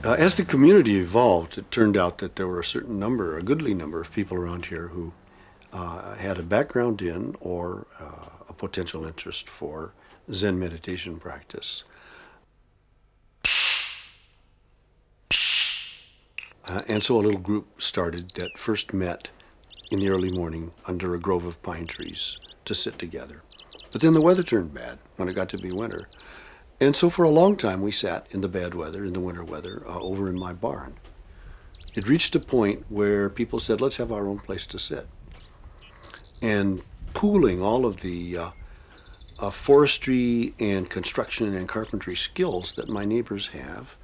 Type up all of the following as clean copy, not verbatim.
As the community evolved, it turned out that there were a goodly number of people around here who had a background in or a potential interest for Zen meditation practice. And so a little group started that first met in the early morning under a grove of pine trees to sit together. But then the weather turned bad when it got to be winter. And so for a long time we sat in the bad weather, in the winter weather, over in my barn. It reached a point where people said, let's have our own place to sit. And pooling all of the forestry and construction and carpentry skills that my neighbors have,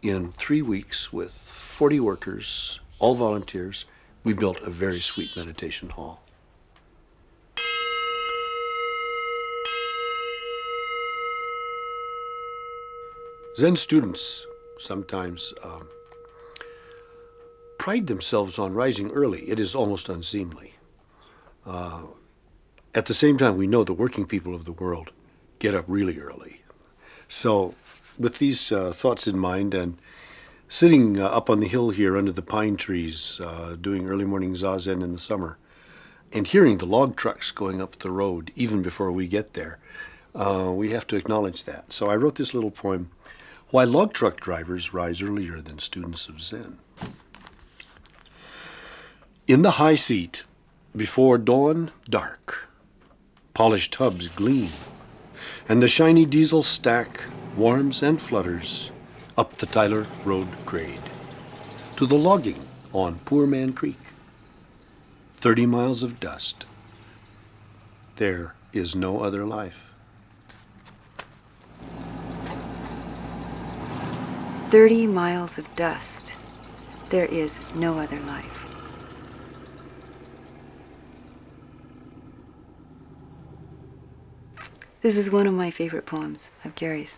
in 3 weeks with 40 workers, all volunteers, we built a very sweet meditation hall. Zen students sometimes pride themselves on rising early. It is almost unseemly. At the same time, we know the working people of the world get up really early. So with these thoughts in mind, and sitting up on the hill here under the pine trees, doing early morning zazen in the summer, and hearing the log trucks going up the road even before we get there, we have to acknowledge that. So I wrote this little poem, Why Log Truck Drivers Rise Earlier Than Students of Zen. In the high seat, before dawn, dark, polished hubs gleam, and the shiny diesel stack warms and flutters up the Tyler Road grade to the logging on Poor Man Creek. 30 miles of dust. There is no other life. 30 miles of dust. There is no other life. This is one of my favorite poems of Gary's.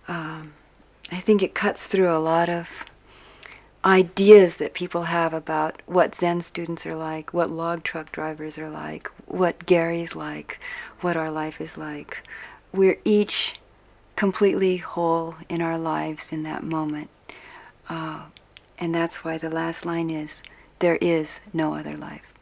I think it cuts through a lot of ideas that people have about what Zen students are like, what log truck drivers are like, what Gary's like, what our life is like. We're each completely whole in our lives in that moment. And that's why the last line is, there is no other life.